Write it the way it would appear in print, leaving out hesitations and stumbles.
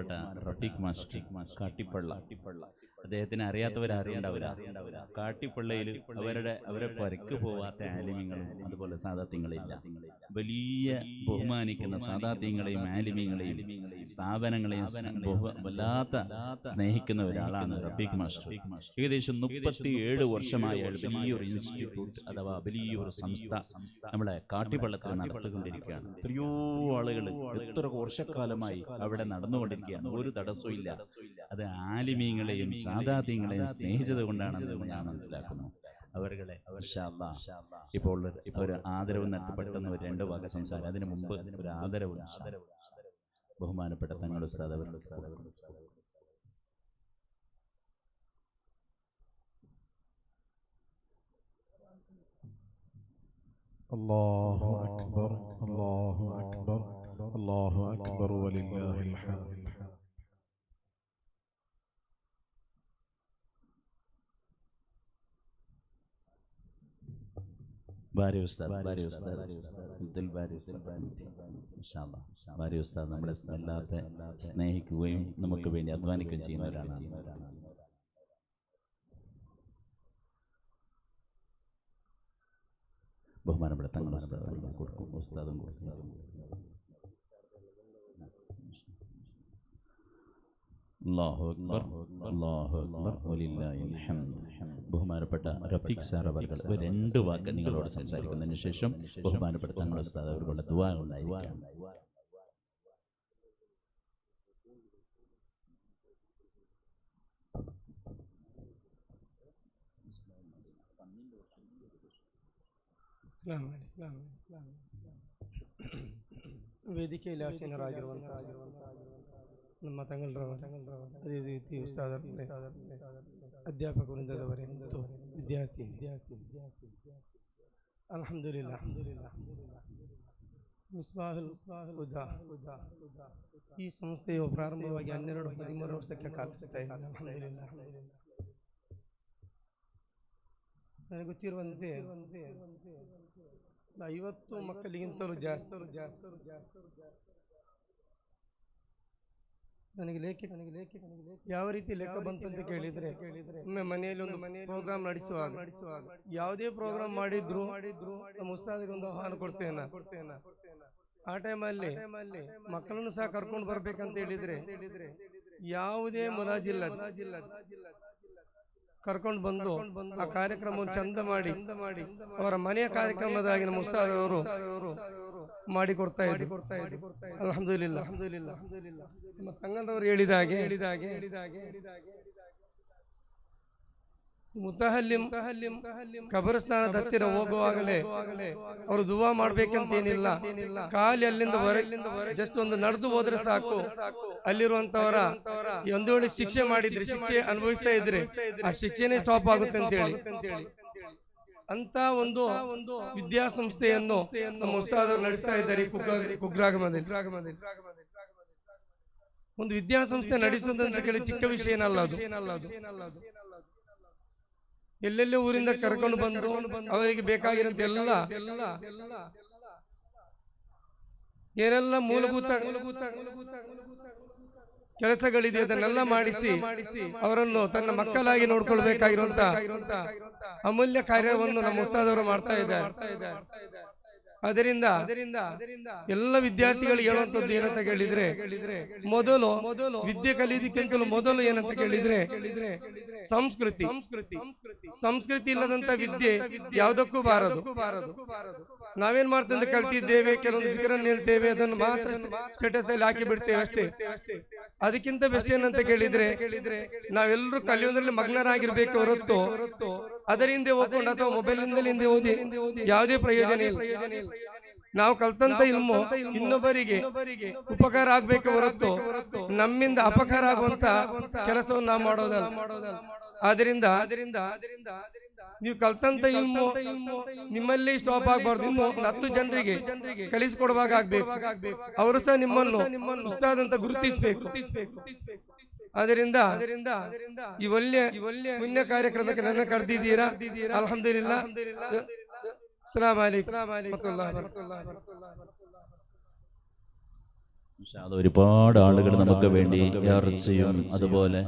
ബഹുമാനപ്പെട്ട റഫീഖ് മാസ്റ്റർ കാട്ടിപ്പള്ള. അദ്ദേഹത്തിന് അറിയാത്തവരാരുണ്ടാവില്ല. കാട്ടിപ്പള്ളയിൽ അവരെ പരിക്ക് പോവാത്ത ആലിമ്യങ്ങളും അതുപോലെ സാദാത്യങ്ങളില്ല. വലിയ ബഹുമാനിക്കുന്ന സാദാത്യങ്ങളെയും ആലിമ്യങ്ങളെയും സ്ഥാപനങ്ങളെയും വല്ലാത്ത സ്നേഹിക്കുന്ന ഒരാളാണ് റഫീഖ് മാസ്റ്റർ. ഏകദേശം 37 വർഷമായ വലിയൊരു ഇൻസ്റ്റിറ്റ്യൂട്ട് അഥവാ വലിയൊരു സംസ്ഥ നമ്മളെ കാട്ടിപ്പള്ളത്തിൽ നടത്തിക്കൊണ്ടിരിക്കുകയാണ്. എത്രയോ ആളുകൾ എത്ര വർഷക്കാലമായി അവിടെ നടന്നുകൊണ്ടിരിക്കുകയാണ്. ഒരു തടസ്സവും ഇല്ല. അത് ആലിമീങ്ങളെയും സാദാത്യങ്ങളെയും സ്നേഹിച്ചത് കൊണ്ടാണെന്ന് ഞാൻ മനസ്സിലാക്കുന്നു. അവരുടെ ഇപ്പോൾ ഒരു ആദരവ് നഷ്ടപ്പെട്ടെന്ന് ഒരു 2 വാക്ക് സംസാരം. അതിനു മുമ്പ് ഒരു ആദരവ് ബഹുമാനപ്പെട്ട തങ്ങളുടെ ഉസ്താദ് അവരുടെ അല്ലാഹു അക്ബർ അല്ലാഹു അക്ബർ അല്ലാഹു അക്ബർ വലില്ലാഹിൽ ഹംദ്. ബാരി ഉസ്താദ് നമ്മളെ വല്ലാതെ സ്നേഹിക്കുകയും നമുക്ക് വേണ്ടി അധ്വാനിക്കുകയും ചെയ്യുന്നവരാണ്. ബഹുമാനപ്പെട്ട തങ്ങളുടെ ഉസ്താദും അല്ലാഹു അക്ബർ അല്ലാഹു അക്ബർ വലില്ലാഹിൽ ഹംദ്. ബഹുമാനപ്പെട്ട റഫീഖ് സാർ അവർ 2 വാക്ക് നിങ്ങളോട് സംസാരിക്കുന്നതിന് ശേഷം ബഹുമാനപ്പെട്ട തങ്ങളുടെ ഉസ്താദ് അവരുടെ ദുആ ഉണ്ടായിരിക്കാം. ವೇದಿಕೆಯಲ್ಲಿ ಆಸೀನರಾಗಿರುವಂತಹ ನಮ್ಮ ತಂಗಳರ ಅದೇ ರೀತಿ ಉಸ್ತಾದರೇ, ಅಧ್ಯಾಪಕ ವೃಂದದವರೇ ಮತ್ತು ವಿದ್ಯಾರ್ಥಿ ಅಲ್ಹಮ್ದುಲಿಲ್ಲಾಹ್ ಮಿಸ್ಬಾಹುಲ್ ಹುದಾ ಈ ಸಂಸ್ಥೆಯು ಪ್ರಾರಂಭವಾಗಿ 12-13 ವರ್ಷಕ್ಕೆ ಕಾಲಿಡ್ತಾ ಇದೆ. ಅಲ್ಹಮ್ದುಲಿಲ್ಲಾಹ್. ನನಗೆ ಗೊತ್ತಿರುವಂತೆ 50 ಮಕ್ಕಳಿಗಿಂತಲೂ ಜಾಸ್ತಿ ನನಗೆ ಯಾವ ರೀತಿ ಲೆಕ್ಕ ಬಂತಂತ ಕೇಳಿದ್ರೆ, ಒಮ್ಮೆ ಮನೆಯಲ್ಲಿ ಒಂದು ಪ್ರೋಗ್ರಾಮ್ ನಡೆಸುವಾಗ ಯಾವುದೇ ಪ್ರೋಗ್ರಾಮ್ ಮಾಡಿದ್ರು ನಮ್ಮ ಉಸ್ತಾದಿಗೆ ಒಂದು ಆಹ್ವಾನ ಕೊಡ್ತೇನೆ. ಆ ಟೈಮಲ್ಲಿ ಮಕ್ಕಳನ್ನು ಸಹ ಕರ್ಕೊಂಡು ಬರ್ಬೇಕಂತ ಹೇಳಿದ್ರೆ ಯಾವುದೇ ಮುಲಾಜಿಲ್ಲ, ಕರ್ಕೊಂಡು ಬಂದು ಆ ಕಾರ್ಯಕ್ರಮವನ್ನು ಚಂದ ಮಾಡಿ ಅವರ ಮನೆಯ ಕಾರ್ಯಕ್ರಮದಾಗಿ ನಮ್ಮ ಉಸ್ತಾದವರು ಮಾಡಿಕೊಡ್ತಾ ಇದ್ರು. ಅಲ್ಹಮ್ದುಲಿಲ್ಲಾಹ್. ನಮ್ಮ ತಂಗಂದವರು ಹೇಳಿದಾಗೆ ಮುತಹಲ್ಲಿಂ ಕಬರಸ್ಥಾನದ ಹತ್ತಿರ ಹೋಗುವಾಗಲೇ ಅವರು ದುವಾ ಮಾಡ್ಬೇಕಂತೇನಿಲ್ಲ. ಖಾಲಿ ಅಲ್ಲಿಂದ ಹೊರಗೆ ಜಸ್ಟ್ ಒಂದು ನಡೆದು ಹೋದ್ರೆ ಸಾಕು, ಅಲ್ಲಿರುವಂತವರ ಒಂದು ವೇಳೆ ಶಿಕ್ಷೆ ಮಾಡಿದ್ರೆ, ಶಿಕ್ಷೆ ಅನುಭವಿಸ್ತಾ ಇದ್ರೆ ಆ ಶಿಕ್ಷೆನೇ ಸ್ಟಾಪ್ ಆಗುತ್ತೆ ಅಂತೇಳಿ ಅಂತ ಒಂದು ವಿದ್ಯಾಸಂಸ್ಥೆಯನ್ನು ನಮ್ಮ ಉಸ್ತಾದರು ನಡೆಸ್ತಾ ಇದ್ದಾರೆ. ಕುಗ್ರಾಮದಲ್ಲಿ ಒಂದು ವಿದ್ಯಾಸಂಸ್ಥೆ ನಡೆಸೋದಂತ ಕೇಳಿ ಚಿಕ್ಕ ವಿಷಯ ಏನಲ್ಲ ಅದು. ಎಲ್ಲೆಲ್ಲೇ ಊರಿಂದ ಕರ್ಕೊಂಡು ಬಂದು ಅವರಿಗೆ ಬೇಕಾಗಿರಂತ ಏನೆಲ್ಲ ಮೂಲಭೂತ ಕೆಲಸಗಳಿದೆ ಅದನ್ನೆಲ್ಲ ಮಾಡಿಸಿ ಅವರನ್ನು ತನ್ನ ಮಕ್ಕಳಾಗಿ ನೋಡ್ಕೊಳ್ಬೇಕಾಗಿರುವಂತ ಅಮೂಲ್ಯ ಕಾರ್ಯವನ್ನು ನಮ್ಮ ಉಸ್ತಾದವರು ಮಾಡ್ತಾ ಇದ್ದಾರೆ. ಅದರಿಂದ ಎಲ್ಲ ವಿದ್ಯಾರ್ಥಿಗಳಿಗೆ ಹೇಳುವಂತದ್ದು ಏನಂತ ಕೇಳಿದ್ರೆ, ಮೊದಲು ವಿದ್ಯೆ ಕಲಿಯೋದಕ್ಕಿಂತಲೂ ಮೊದಲು ಏನಂತ ಕೇಳಿದ್ರೆ ಸಂಸ್ಕೃತಿ ಇಲ್ಲದಂತ ವಿದ್ಯೆ ಯಾವುದಕ್ಕೂ ಬಾರದು. ನಾವೇನ್ ಮಾಡ್ತಂದ್ರೆ ಕಲ್ತಿದ್ದೇವೆ, ಕೆಲವೊಂದು ಜಿಕರನ್ನು ಹೇಳ್ತೇವೆ, ಅದನ್ನು ಮಾತ್ರ ಸ್ಟೇಟಸ್ ಅಲ್ಲಿ ಹಾಕಿ ಬಿಡ್ತೇವೆ ಅಷ್ಟೇ. ಅದಕ್ಕಿಂತ ಬೆಸ್ಟ್ ಏನಂತ ಕೇಳಿದ್ರೆ ನಾವೆಲ್ಲರೂ ಕಲಿಯೋದ್ರಲ್ಲಿ ಮಗ್ನರಾಗಿರ್ಬೇಕು ಹೊರತು ಅದರ ಹಿಂದೆ ಹೋಗ್ಕೊಂಡು ಅಥವಾ ಮೊಬೈಲ್ ಹಿಂದೆ ಓದಿ ಯಾವುದೇ ಪ್ರಯೋಜನ ಇಲ್ಲ. ನಾವು ಕಲ್ತಂತ ಇಲ್ಮು ಇನ್ನೊಬ್ಬರಿಗೆ ಉಪಕಾರ ಆಗ್ಬೇಕು ಹೊರತು ನಮ್ಮಿಂದ ಅಪಕಾರ ಆಗುವಂತ ಕೆಲಸವನ್ನು ನಾವು ಮಾಡೋದಲ್ಲ. ಆದ್ರಿಂದ ನೀವು ಕಲ್ತಂತ ಇಲ್ಮು ನಿಮ್ಮಲ್ಲಿ ಸ್ಟಾಪ್ ಆಗ್ಬಾರ್ದು. ಇನ್ನು 10 ಜನರಿಗೆ ಕಲಿಸಿಕೊಡುವಾಗ ಆಗ್ಬೇಕು. ಅವರು ಸಹ ನಿಮ್ಮನ್ನು ಉಸ್ತಾದಂತ ಗುರುತಿಸಬೇಕು. ಅದರಿಂದ ಈ ಒಳ್ಳೆ ಪುಣ್ಯ ಕಾರ್ಯಕ್ರಮಕ್ಕೆ ನನ್ನ ಕರೆದಿದ್ದೀರಾ. ಅಲ್ಹಮ್ದುಲಿಲ್ಲಾಹ್. ಅಸ್ಸಲಾಮು ಅಲೈಕುಂ ವರಹಮತುಲ್ಲಾಹಿ ವಬರಕಾತುಹು. ഒരുപാട് ആളുകൾ നമുക്ക് വേണ്ടി ഇറച്ചിയും അതുപോലെ